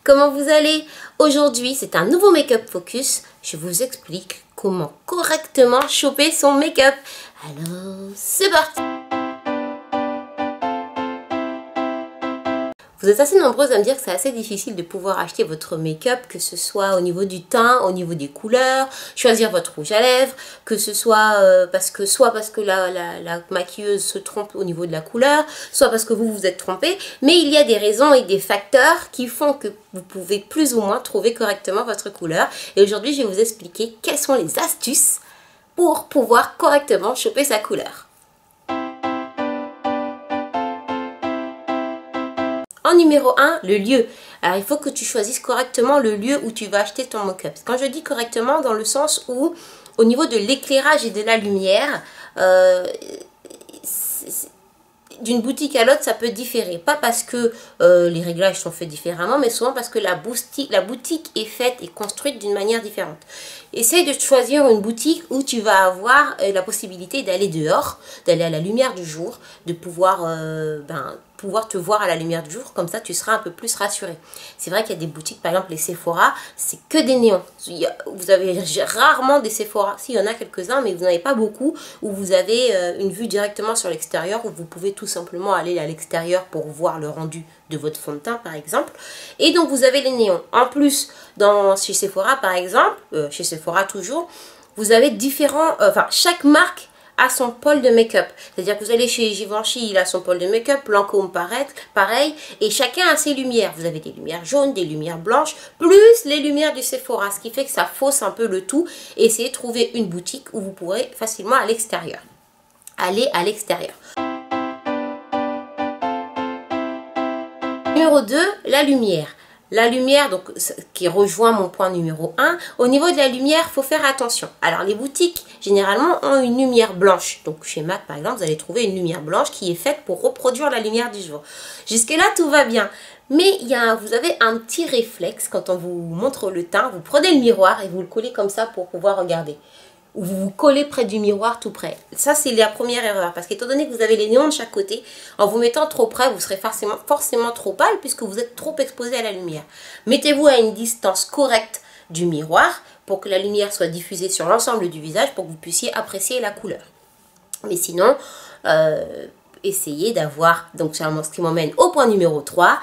Comment vous allez? Aujourd'hui, c'est un nouveau make-up focus. Je vous explique comment correctement choper son make-up. Alors, c'est parti! Vous êtes assez nombreuses à me dire que c'est assez difficile de pouvoir acheter votre make-up, que ce soit au niveau du teint, au niveau des couleurs, choisir votre rouge à lèvres, que ce soit parce que la maquilleuse se trompe au niveau de la couleur, soit parce que vous vous êtes trompé. Mais il y a des raisons et des facteurs qui font que vous pouvez plus ou moins trouver correctement votre couleur. Et aujourd'hui, je vais vous expliquer quelles sont les astuces pour pouvoir correctement choper sa couleur. En numéro 1, le lieu. Alors, il faut que tu choisisses correctement le lieu où tu vas acheter ton make-up. Quand je dis correctement, dans le sens où, au niveau de l'éclairage et de la lumière, d'une boutique à l'autre, ça peut différer. Pas parce que les réglages sont faits différemment, mais souvent parce que la boutique est faite et construite d'une manière différente. Essaye de choisir une boutique où tu vas avoir la possibilité d'aller dehors, d'aller à la lumière du jour, de pouvoir te voir à la lumière du jour, comme ça tu seras un peu plus rassuré. C'est vrai qu'il y a des boutiques, par exemple les Sephora, c'est que des néons. Vous avez rarement des Sephora, si, il y en a quelques-uns, mais vous n'en avez pas beaucoup, où vous avez une vue directement sur l'extérieur, où vous pouvez tout simplement aller à l'extérieur pour voir le rendu de votre fond de teint, par exemple. Et donc vous avez les néons. En plus, chez Sephora, par exemple, chez Sephora toujours, vous avez chaque marque a son pôle de make-up. C'est-à-dire que vous allez chez Givenchy, il a son pôle de make-up, Lancôme pareil, et chacun a ses lumières. Vous avez des lumières jaunes, des lumières blanches, plus les lumières du Sephora, ce qui fait que ça fausse un peu le tout. Essayez de trouver une boutique où vous pourrez facilement à l'extérieur. Aller à l'extérieur. Numéro 2, la lumière. La lumière, donc, qui rejoint mon point numéro 1, au niveau de la lumière, il faut faire attention. Alors, les boutiques, généralement, ont une lumière blanche. Donc, chez MAC, par exemple, vous allez trouver une lumière blanche qui est faite pour reproduire la lumière du jour. Jusque-là, tout va bien. Mais vous avez un petit réflexe, quand on vous montre le teint, vous prenez le miroir et vous le collez comme ça pour pouvoir regarder. Ou vous vous collez près du miroir tout près. Ça, c'est la première erreur. Parce qu'étant donné que vous avez les néons de chaque côté, en vous mettant trop près, vous serez forcément trop pâle puisque vous êtes trop exposé à la lumière. Mettez-vous à une distance correcte du miroir pour que la lumière soit diffusée sur l'ensemble du visage pour que vous puissiez apprécier la couleur. Mais sinon, essayez d'avoir... Donc, c'est ce qui m'emmène au point numéro 3.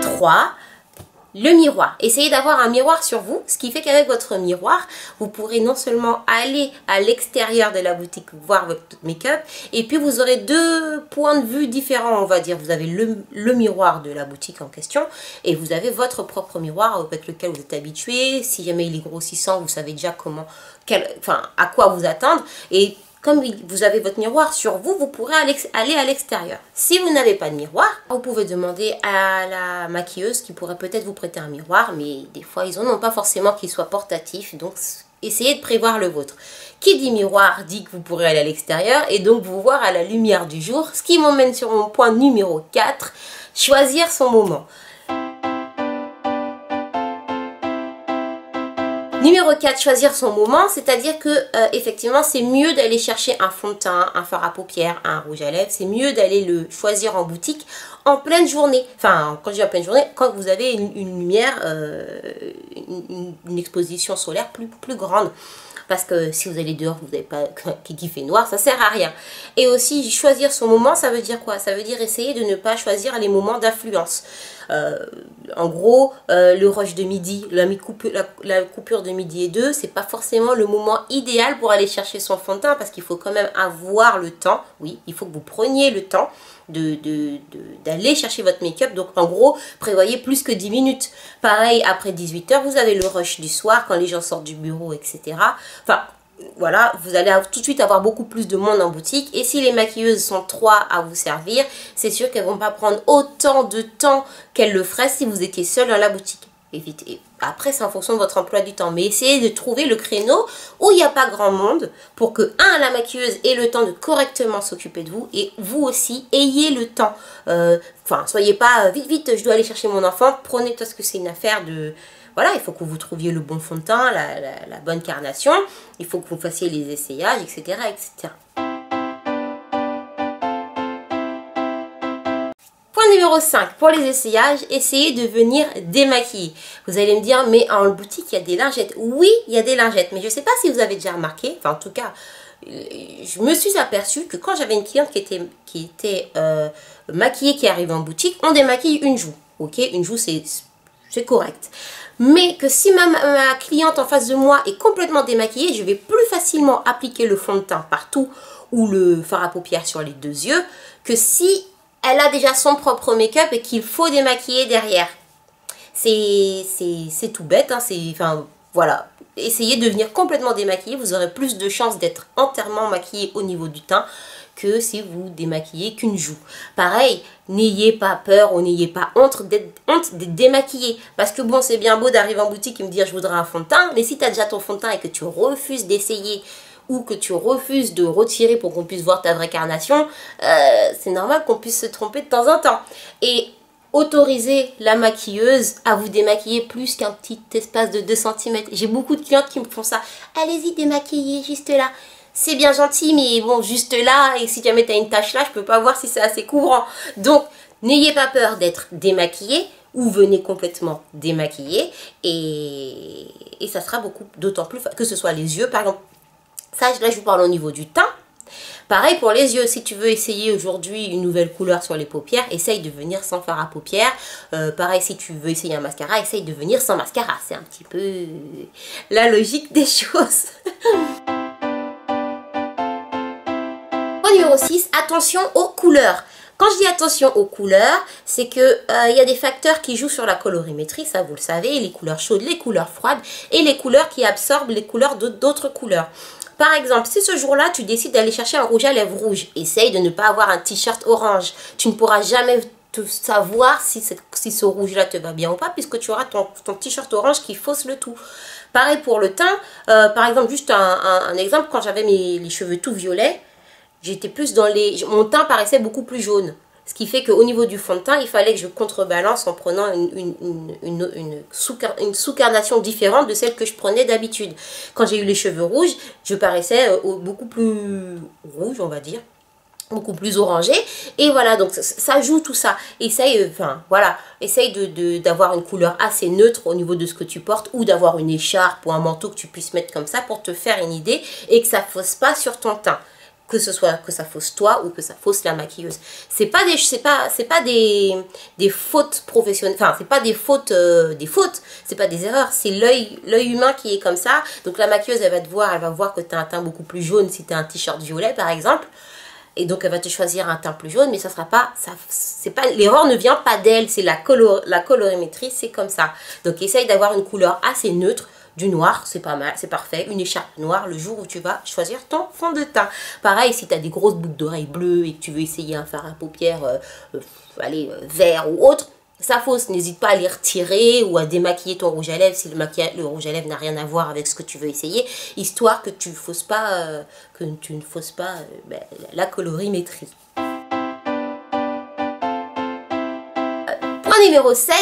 3. Le miroir. Essayez d'avoir un miroir sur vous, ce qui fait qu'avec votre miroir, vous pourrez non seulement aller à l'extérieur de la boutique voir votre make-up, et puis vous aurez deux points de vue différents, on va dire. Vous avez le miroir de la boutique en question, et vous avez votre propre miroir avec lequel vous êtes habitué. Si jamais il est grossissant, vous savez déjà à quoi vous attendre. Et comme vous avez votre miroir sur vous, vous pourrez aller à l'extérieur. Si vous n'avez pas de miroir, vous pouvez demander à la maquilleuse qui pourrait peut-être vous prêter un miroir, mais des fois, ils n'en ont pas forcément qu'il soit portatif, donc essayez de prévoir le vôtre. Qui dit miroir dit que vous pourrez aller à l'extérieur et donc vous voir à la lumière du jour, ce qui m'emmène sur mon point numéro 4, choisir son moment. Numéro 4, choisir son moment, c'est-à-dire que effectivement c'est mieux d'aller chercher un fond de teint, un fard à paupières, un rouge à lèvres, c'est mieux d'aller le choisir en boutique en pleine journée. Enfin, quand je dis en pleine journée, quand vous avez une lumière, une exposition solaire plus grande. Parce que si vous allez dehors, vous n'avez pas qui fait noir, ça sert à rien. Et aussi, choisir son moment, ça veut dire quoi? Ça veut dire essayer de ne pas choisir les moments d'influence. En gros, le rush de midi, la coupure de midi et 2, c'est pas forcément le moment idéal pour aller chercher son fond de teint parce qu'il faut quand même avoir le temps. Oui, il faut que vous preniez le temps d'aller chercher votre make-up. Donc en gros, prévoyez plus que 10 minutes. Pareil, après 18 h, vous avez le rush du soir quand les gens sortent du bureau, etc. Enfin, voilà, vous allez tout de suite avoir beaucoup plus de monde en boutique. Et si les maquilleuses sont 3 à vous servir, c'est sûr qu'elles ne vont pas prendre autant de temps qu'elles le feraient si vous étiez seul dans la boutique. Évitez. Après, c'est en fonction de votre emploi du temps. Mais essayez de trouver le créneau où il n'y a pas grand monde pour que, la maquilleuse ait le temps de correctement s'occuper de vous et vous aussi ayez le temps. Soyez pas vite, je dois aller chercher mon enfant. Prenez parce que c'est une affaire de... Voilà, il faut que vous trouviez le bon fond de teint, la bonne carnation. Il faut que vous fassiez les essayages, etc., etc. Point numéro 5, pour les essayages, essayez de venir démaquiller. Vous allez me dire, mais en boutique, il y a des lingettes. Oui, il y a des lingettes, mais je ne sais pas si vous avez déjà remarqué, enfin en tout cas, je me suis aperçue que quand j'avais une cliente qui était maquillée, qui arrivait en boutique, on démaquille une joue. Ok, une joue, c'est correct. Mais que si ma cliente en face de moi est complètement démaquillée, je vais plus facilement appliquer le fond de teint partout ou le fard à paupières sur les deux yeux que si elle a déjà son propre make-up et qu'il faut démaquiller derrière. C'est tout bête, hein, enfin, voilà. Essayez de venir complètement démaquiller, vous aurez plus de chances d'être entièrement maquillé au niveau du teint que si vous démaquillez qu'une joue. Pareil, n'ayez pas peur ou n'ayez pas honte d'être démaquillé. Parce que bon, c'est bien beau d'arriver en boutique et me dire je voudrais un fond de teint, mais si tu as déjà ton fond de teint et que tu refuses d'essayer ou que tu refuses de retirer pour qu'on puisse voir ta vraie carnation, c'est normal qu'on puisse se tromper de temps en temps. Et autoriser la maquilleuse à vous démaquiller plus qu'un petit espace de 2 cm. J'ai beaucoup de clientes qui me font ça. Allez-y, démaquillez juste là. C'est bien gentil, mais bon, juste là, et si jamais tu as une tache là, je peux pas voir si c'est assez couvrant. Donc, n'ayez pas peur d'être démaquillé ou venez complètement démaquillé et ça sera d'autant plus, que ce soit les yeux, par exemple. Ça, là, je vous parle au niveau du teint. Pareil pour les yeux, si tu veux essayer aujourd'hui une nouvelle couleur sur les paupières, essaye de venir sans fard à paupières. Pareil, si tu veux essayer un mascara, essaye de venir sans mascara. C'est un petit peu la logique des choses. Point numéro 6, attention aux couleurs. Quand je dis attention aux couleurs, c'est que y a des facteurs qui jouent sur la colorimétrie, ça vous le savez, les couleurs chaudes, les couleurs froides et les couleurs qui absorbent les couleurs d'autres couleurs. Par exemple, si ce jour-là, tu décides d'aller chercher un rouge à lèvres rouge, essaye de ne pas avoir un t-shirt orange. Tu ne pourras jamais savoir si ce rouge-là te va bien ou pas, puisque tu auras ton t-shirt orange qui fausse le tout. Pareil pour le teint. Par exemple, juste un exemple, quand j'avais les cheveux tout violets, j'étais plus dans mon teint paraissait beaucoup plus jaune. Ce qui fait qu'au niveau du fond de teint, il fallait que je contrebalance en prenant une sous-carnation différente de celle que je prenais d'habitude. Quand j'ai eu les cheveux rouges, je paraissais beaucoup plus rouge, on va dire. Beaucoup plus orangé. Et voilà, donc ça joue tout ça. Essaye, d'avoir une couleur assez neutre au niveau de ce que tu portes ou d'avoir une écharpe ou un manteau que tu puisses mettre comme ça pour te faire une idée et que ça ne fausse pas sur ton teint. Que ce soit que ça fausse toi ou que ça fausse la maquilleuse. C'est pas des fautes professionnelles, enfin c'est pas des fautes, c'est pas des erreurs, c'est l'œil humain qui est comme ça. Donc la maquilleuse elle va voir que tu as un teint beaucoup plus jaune si tu as un t-shirt violet par exemple. Et donc elle va te choisir un teint plus jaune, mais ça sera pas, l'erreur ne vient pas d'elle, c'est la colorimétrie, c'est comme ça. Donc essaye d'avoir une couleur assez neutre. Du noir, c'est pas mal, c'est parfait. Une écharpe noire le jour où tu vas choisir ton fond de teint. Pareil, si tu as des grosses boucles d'oreilles bleues et que tu veux essayer un fard à paupières vert ou autre, ça fausse. N'hésite pas à les retirer ou à démaquiller ton rouge à lèvres si le rouge à lèvres n'a rien à voir avec ce que tu veux essayer, histoire que tu ne fausses pas, la colorimétrie. Point numéro 7.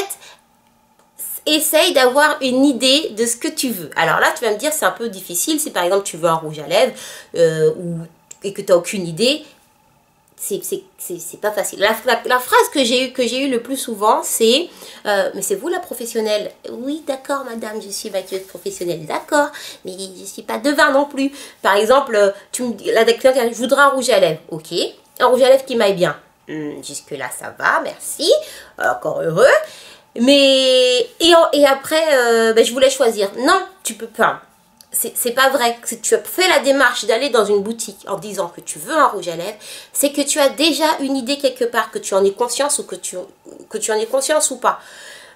Essaye d'avoir une idée de ce que tu veux. Alors là, tu vas me dire, c'est un peu difficile. Si par exemple, tu veux un rouge à lèvres et que tu n'as aucune idée, c'est pas facile. La phrase que j'ai eue le plus souvent, c'est mais c'est vous la professionnelle? Oui, d'accord, madame, je suis maquilleuse professionnelle. D'accord, mais je ne suis pas devin non plus. Par exemple, tu me dis, la cliente, je voudrais un rouge à lèvres. Ok, un rouge à lèvres qui m'aille bien. Jusque-là, ça va, merci. Encore heureux. Mais et après je voulais choisir. Non, tu peux pas. C'est pas vrai. Si tu as fait la démarche d'aller dans une boutique en disant que tu veux un rouge à lèvres, c'est que tu as déjà une idée quelque part, que tu en aies conscience ou que tu en aies conscience ou pas.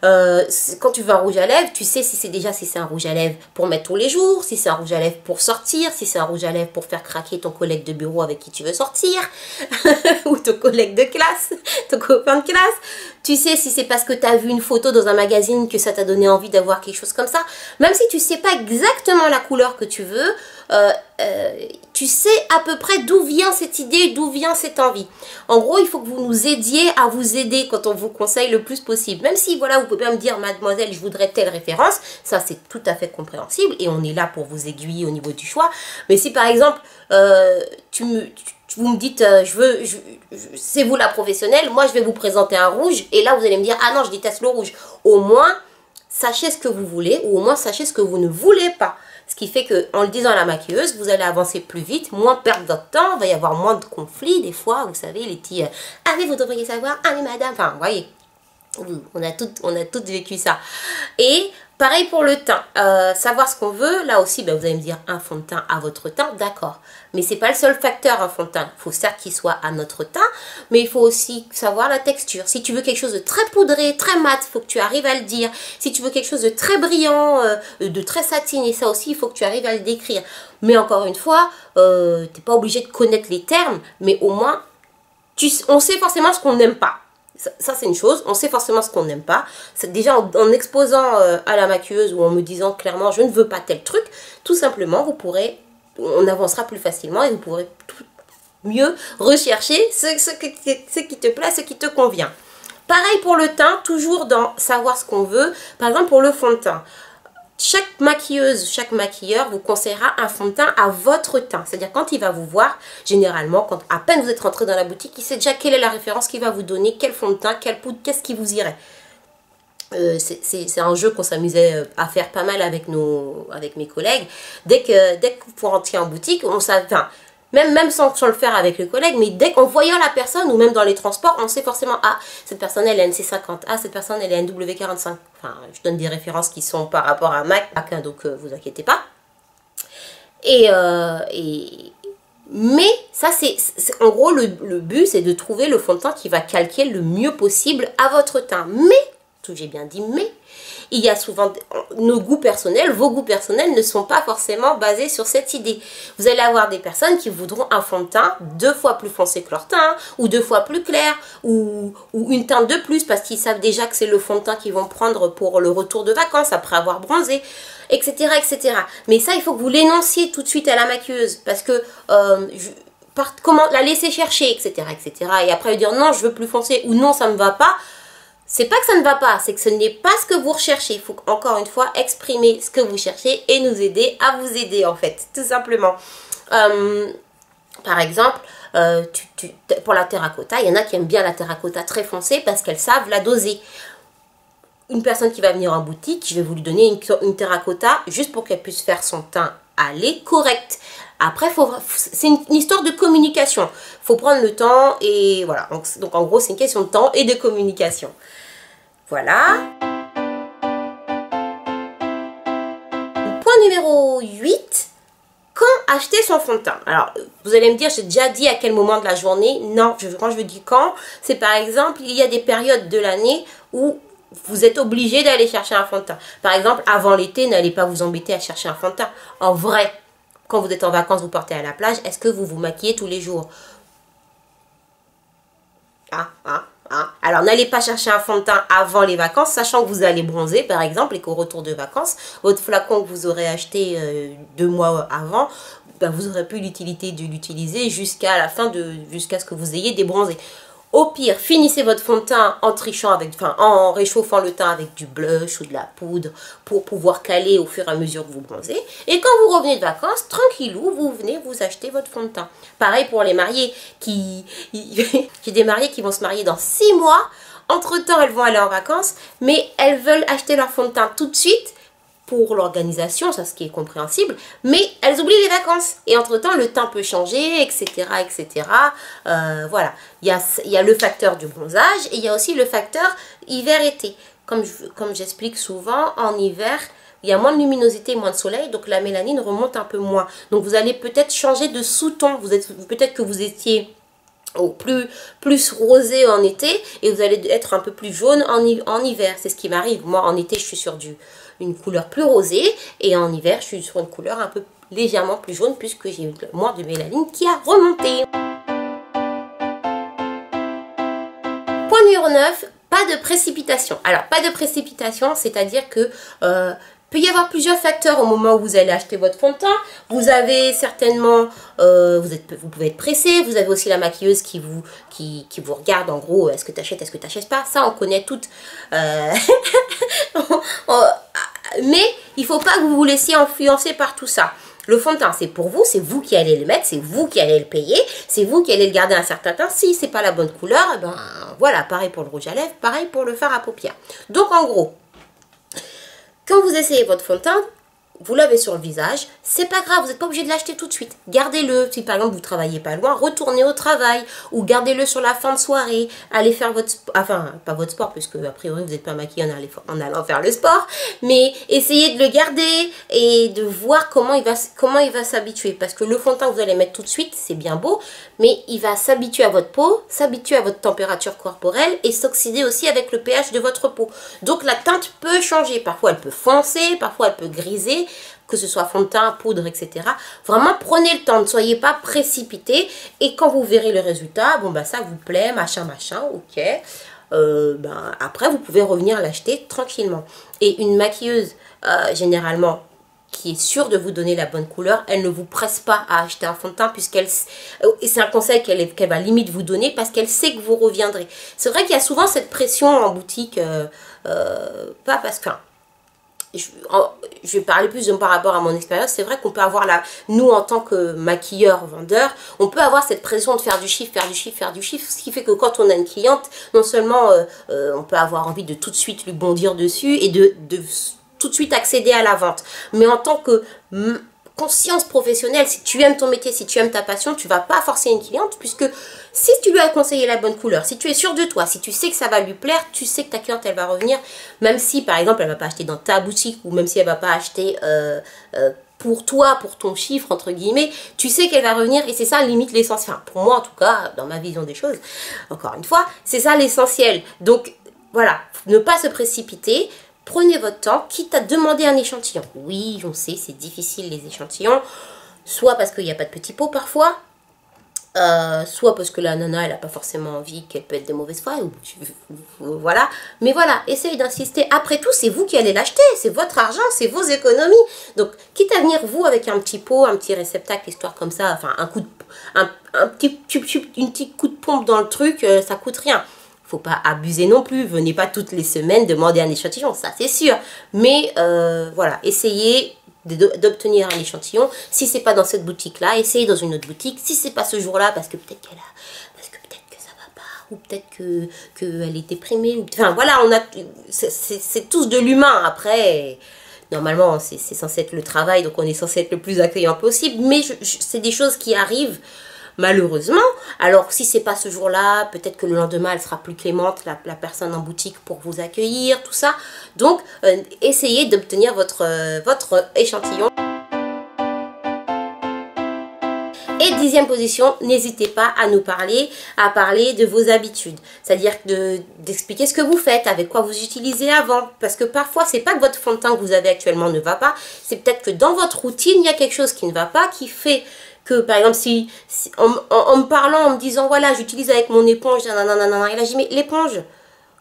Quand tu veux un rouge à lèvres, tu sais si c'est un rouge à lèvres pour mettre tous les jours, si c'est un rouge à lèvres pour sortir, si c'est un rouge à lèvres pour faire craquer ton collègue de bureau avec qui tu veux sortir, ou ton collègue de classe, ton copain de classe. Tu sais si c'est parce que tu as vu une photo dans un magazine que ça t'a donné envie d'avoir quelque chose comme ça. Même si tu sais pas exactement la couleur que tu veux, tu sais à peu près d'où vient cette idée, d'où vient cette envie. En gros, il faut que vous nous aidiez à vous aider quand on vous conseille le plus possible. Même si, voilà, vous pouvez pas me dire, mademoiselle, je voudrais telle référence, ça c'est tout à fait compréhensible et on est là pour vous aiguiller au niveau du choix. Mais si par exemple, vous me dites, c'est vous la professionnelle, moi je vais vous présenter un rouge, et là vous allez me dire, ah non, je déteste le rouge. Au moins, sachez ce que vous voulez, ou au moins sachez ce que vous ne voulez pas. Ce qui fait qu'en le disant à la maquilleuse, vous allez avancer plus vite, moins perdre votre temps, il va y avoir moins de conflits, des fois, vous savez, les petits, ah mais vous devriez savoir, ah mais madame, enfin, vous voyez, on a toutes vécu ça. Et pareil pour le teint, savoir ce qu'on veut, là aussi, ben, vous allez me dire un fond de teint à votre teint, d'accord. Mais c'est pas le seul facteur, un fond de teint. Il faut certes qu'il soit à notre teint, mais il faut aussi savoir la texture. Si tu veux quelque chose de très poudré, très mat, il faut que tu arrives à le dire. Si tu veux quelque chose de très brillant, de très satiné, ça aussi, il faut que tu arrives à le décrire. Mais encore une fois, tu n'es pas obligé de connaître les termes, mais au moins, on sait forcément ce qu'on n'aime pas. Ça c'est une chose, on sait forcément ce qu'on n'aime pas. Déjà en exposant à la maquilleuse ou en me disant clairement je ne veux pas tel truc, tout simplement on avancera plus facilement et vous pourrez mieux rechercher ce qui te plaît, ce qui te convient. Pareil pour le teint, toujours dans savoir ce qu'on veut. Par exemple pour le fond de teint. Chaque maquilleuse, chaque maquilleur vous conseillera un fond de teint à votre teint. C'est-à-dire quand il va vous voir, généralement, quand à peine vous êtes rentré dans la boutique, il sait déjà quelle est la référence qu'il va vous donner, quel fond de teint, quelle poudre, qu'est-ce qui vous irait. C'est un jeu qu'on s'amusait à faire pas mal avec mes collègues. Dès que vous rentrez en boutique, on savait... Enfin, même sans le faire avec le collègue, mais dès qu'en voyant la personne, ou même dans les transports, on sait forcément, ah, cette personne elle est NC50, ah, cette personne elle est NW45. Enfin, je donne des références qui sont par rapport à Mac, donc vous inquiétez pas. Mais ça, c'est en gros, le but, c'est de trouver le fond de teint qui va calquer le mieux possible à votre teint. Mais, tout j'ai bien dit, mais, il y a souvent nos goûts personnels, vos goûts personnels ne sont pas forcément basés sur cette idée. Vous allez avoir des personnes qui voudront un fond de teint 2 fois plus foncé que leur teint, ou 2 fois plus clair, ou une teinte de plus parce qu'ils savent déjà que c'est le fond de teint qu'ils vont prendre pour le retour de vacances après avoir bronzé, etc. etc. Mais ça, il faut que vous l'énonciez tout de suite à la maquilleuse parce que comment la laisser chercher, etc. etc. Et après lui dire non, je veux plus foncé ou non, ça ne me va pas. C'est pas que ça ne va pas, c'est que ce n'est pas ce que vous recherchez. Il faut encore une fois exprimer ce que vous cherchez et nous aider à vous aider en fait, tout simplement. Par exemple, pour la terracotta, il y en a qui aiment bien la terracotta très foncée parce qu'elles savent la doser. Une personne qui va venir en boutique, je vais vous lui donner une terracotta juste pour qu'elle puisse faire son teint aller correct. Après, c'est une histoire de communication. Il faut prendre le temps et voilà. Donc en gros, c'est une question de temps et de communication. Voilà. Point numéro 8. Quand acheter son fond de teint? Alors, vous allez me dire, j'ai déjà dit à quel moment de la journée. Non, quand je dis quand, c'est par exemple, il y a des périodes de l'année où vous êtes obligé d'aller chercher un fond de teint. Par exemple, avant l'été, n'allez pas vous embêter à chercher un fond de teint. En vrai, quand vous êtes en vacances, vous partez à la plage, est-ce que vous vous maquillez tous les jours? Alors, n'allez pas chercher un fond de teint avant les vacances, sachant que vous allez bronzer, par exemple, et qu'au retour de vacances, votre flacon que vous aurez acheté 2 mois avant, ben, vous aurez plus l'utilité de l'utiliser jusqu'à la fin, jusqu'à ce que vous ayez débronzé. Au pire, finissez votre fond de teint en trichant en réchauffant le teint avec du blush ou de la poudre pour pouvoir caler au fur et à mesure que vous bronzez. Et quand vous revenez de vacances, tranquillou, vous venez vous acheter votre fond de teint. Pareil pour les mariés j'ai des mariés qui vont se marier dans 6 mois. Entre-temps, elles vont aller en vacances, mais elles veulent acheter leur fond de teint tout de suite pour l'organisation, ça ce qui est compréhensible, mais elles oublient les vacances. Et entre-temps, le teint peut changer, etc. etc. Voilà, il y a le facteur du bronzage et il y a aussi le facteur hiver-été. Comme j'explique souvent, en hiver, il y a moins de luminosité, moins de soleil, donc la mélanine remonte un peu moins. Donc vous allez peut-être changer de sous-ton. Peut-être que vous étiez plus rosé en été et vous allez être un peu plus jaune en hiver. C'est ce qui m'arrive. Moi, en été, je suis sur une couleur plus rosée et en hiver, je suis sur une couleur un peu légèrement plus jaune puisque j'ai moins de mélanine qui a remonté. Point numéro 9, pas de précipitation. Alors, pas de précipitation, c'est-à-dire que peut y avoir plusieurs facteurs au moment où vous allez acheter votre fond de teint. Vous avez certainement, vous pouvez être pressé. Vous avez aussi la maquilleuse qui vous regarde en gros, est-ce que tu achètes, est-ce que tu n'achètes pas. Ça, on connaît toutes. Mais il ne faut pas que vous vous laissiez influencer par tout ça. Le fond de teint, c'est pour vous, c'est vous qui allez le mettre, c'est vous qui allez le payer, c'est vous qui allez le garder un certain temps. Si c'est pas la bonne couleur, eh ben voilà, pareil pour le rouge à lèvres, pareil pour le fard à paupières. Donc en gros, quand vous essayez votre fond de teint, vous l'avez sur le visage, c'est pas grave, vous n'êtes pas obligé de l'acheter tout de suite. Gardez-le, si par exemple vous travaillez pas loin, retournez au travail, ou gardez-le sur la fin de soirée, allez faire votre sport, enfin pas votre sport, puisque a priori vous n'êtes pas maquillé en allant faire le sport, mais essayez de le garder et de voir comment il va s'habituer, parce que le fond de teint que vous allez mettre tout de suite, c'est bien beau, mais il va s'habituer à votre peau, s'habituer à votre température corporelle et s'oxyder aussi avec le pH de votre peau. Donc la teinte peut changer, parfois elle peut foncer, parfois elle peut griser, que ce soit fond de teint, poudre, etc. Vraiment, prenez le temps, ne soyez pas précipité. Et quand vous verrez le résultat, bon, bah ça vous plaît, machin, ok. Après, vous pouvez revenir l'acheter tranquillement. Et une maquilleuse, généralement, qui est sûre de vous donner la bonne couleur, elle ne vous presse pas à acheter un fond de teint, et c'est un conseil qu'elle va limite vous donner, parce qu'elle sait que vous reviendrez. C'est vrai qu'il y a souvent cette pression en boutique, pas parce que... je vais parler plus par rapport à mon expérience. C'est vrai qu'on peut avoir nous en tant que maquilleurs, vendeurs, on peut avoir cette pression de faire du chiffre, ce qui fait que quand on a une cliente, non seulement on peut avoir envie de tout de suite lui bondir dessus et de tout de suite accéder à la vente, mais en tant que conscience professionnelle, si tu aimes ton métier, si tu aimes ta passion, tu vas pas forcer une cliente, puisque si tu lui as conseillé la bonne couleur, si tu es sûr de toi, si tu sais que ça va lui plaire, tu sais que ta cliente elle va revenir, même si par exemple elle va pas acheter dans ta boutique, ou même si elle va pas acheter pour toi, pour ton chiffre entre guillemets, tu sais qu'elle va revenir, et c'est ça limite l'essentiel. Enfin, pour moi en tout cas, dans ma vision des choses, encore une fois, c'est ça l'essentiel. Donc voilà, ne pas se précipiter. Prenez votre temps, quitte à demander un échantillon. Oui, on sait, c'est difficile les échantillons. Soit parce qu'il n'y a pas de petits pots parfois. Soit parce que la nana, elle n'a pas forcément envie, qu'elle peut être de mauvaise foi. Voilà. Mais voilà, essayez d'insister. Après tout, c'est vous qui allez l'acheter. C'est votre argent, c'est vos économies. Donc, quitte à venir vous avec un petit pot, un petit réceptacle, histoire comme ça, enfin un coup de... une petite coup de pompe dans le truc, ça coûte rien. Faut pas abuser non plus, venez pas toutes les semaines demander un échantillon, ça c'est sûr. Mais voilà, essayez d'obtenir un échantillon. Si c'est pas dans cette boutique-là, essayez dans une autre boutique. Si c'est pas ce jour-là, parce que peut-être que ça va pas, ou peut-être qu'elle est déprimée. Enfin voilà, c'est tous de l'humain. Après, normalement c'est censé être le travail, donc on est censé être le plus accueillant possible. Mais c'est des choses qui arrivent. Malheureusement, alors si c'est pas ce jour-là, peut-être que le lendemain elle sera plus clémente, la personne en boutique pour vous accueillir, tout ça. Donc essayez d'obtenir votre échantillon. Et 10e position, n'hésitez pas à parler de vos habitudes. C'est-à-dire d'expliquer ce que vous faites, avec quoi vous utilisez avant. Parce que parfois, c'est pas que votre fond de teint que vous avez actuellement ne va pas, c'est peut-être que dans votre routine, il y a quelque chose qui ne va pas, qui fait que, par exemple, si en me parlant, en me disant, voilà, j'utilise avec mon éponge, nanana, et là, j'ai dit, mais l'éponge,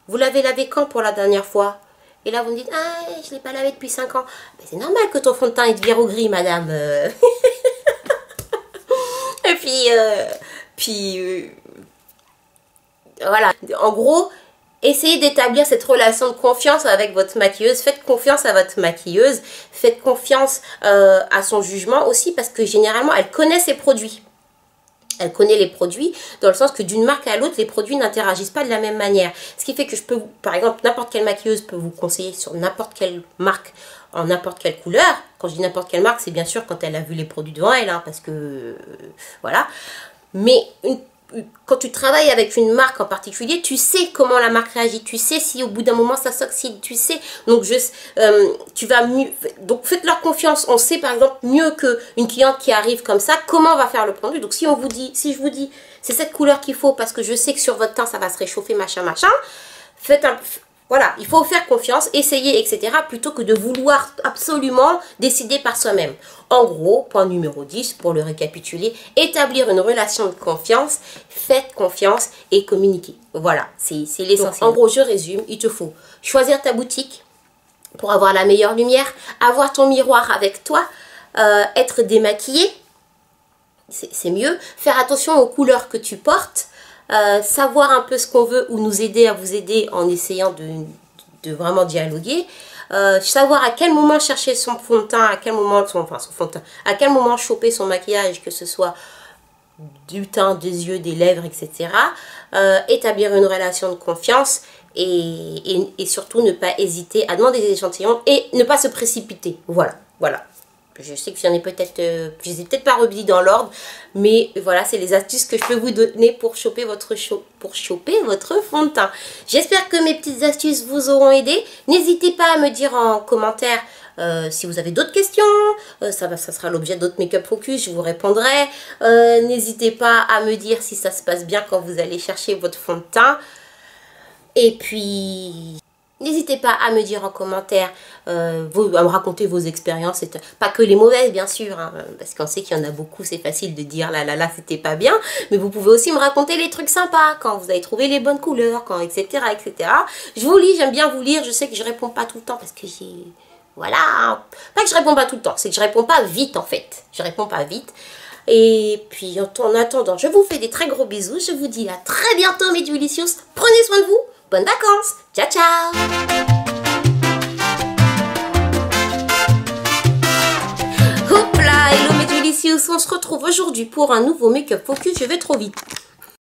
vous l'avez lavé quand pour la dernière fois? Et là, vous me dites, ah, je ne l'ai pas lavé depuis 5 ans. Mais c'est normal que ton fond de teint, il devient au gris, madame. Et puis, voilà. En gros, essayez d'établir cette relation de confiance avec votre maquilleuse. Faites confiance à votre maquilleuse. Faites confiance à son jugement aussi, parce que généralement, elle connaît ses produits. Elle connaît les produits, dans le sens que d'une marque à l'autre, les produits n'interagissent pas de la même manière. Ce qui fait que je peux, par exemple, n'importe quelle maquilleuse peut vous conseiller sur n'importe quelle marque, en n'importe quelle couleur. Quand je dis n'importe quelle marque, c'est bien sûr quand elle a vu les produits devant elle, hein, parce que, voilà. Mais quand tu travailles avec une marque en particulier, tu sais comment la marque réagit, tu sais si au bout d'un moment ça s'oxyde, tu sais. Donc tu vas mieux. Donc faites-leur confiance. On sait par exemple mieux qu'une cliente qui arrive comme ça, comment on va faire le produit. Donc si je vous dis c'est cette couleur qu'il faut parce que je sais que sur votre teint ça va se réchauffer, machin, voilà, il faut faire confiance, essayer, etc. plutôt que de vouloir absolument décider par soi-même. En gros, point numéro 10, pour le récapituler, établir une relation de confiance, faites confiance et communiquez. Voilà, c'est l'essentiel. En gros, je résume, il te faut choisir ta boutique pour avoir la meilleure lumière, avoir ton miroir avec toi, être démaquillé, c'est mieux, faire attention aux couleurs que tu portes, savoir un peu ce qu'on veut ou nous aider à vous aider en essayant de vraiment dialoguer. savoir à quel moment chercher son fond de teint, à quel moment son fond de teint, à quel moment choper son maquillage, que ce soit du teint, des yeux, des lèvres, etc. Établir une relation de confiance et surtout ne pas hésiter à demander des échantillons et ne pas se précipiter. Voilà, voilà. Je sais que je les ai peut-être pas remis dans l'ordre, mais voilà, c'est les astuces que je peux vous donner pour choper votre fond de teint. J'espère que mes petites astuces vous auront aidé. N'hésitez pas à me dire en commentaire si vous avez d'autres questions. Ça sera l'objet d'autres make-up focus, je vous répondrai. N'hésitez pas à me dire si ça se passe bien quand vous allez chercher votre fond de teint. Et puis... n'hésitez pas à me dire en commentaire, à me raconter vos expériences, pas que les mauvaises bien sûr, hein, parce qu'on sait qu'il y en a beaucoup, c'est facile de dire là c'était pas bien, mais vous pouvez aussi me raconter les trucs sympas, quand vous avez trouvé les bonnes couleurs, etc. Je vous lis, j'aime bien vous lire, je sais que je réponds pas tout le temps parce que j'ai... voilà, pas que je réponds pas tout le temps, c'est que je réponds pas vite en fait, je réponds pas vite. Et puis en attendant, je vous fais des très gros bisous, je vous dis à très bientôt mes Delicious, prenez soin de vous. Bonnes vacances. Ciao, ciao. Hop là, hello mes Delicious. On se retrouve aujourd'hui pour un nouveau make-up focus. Je vais trop vite.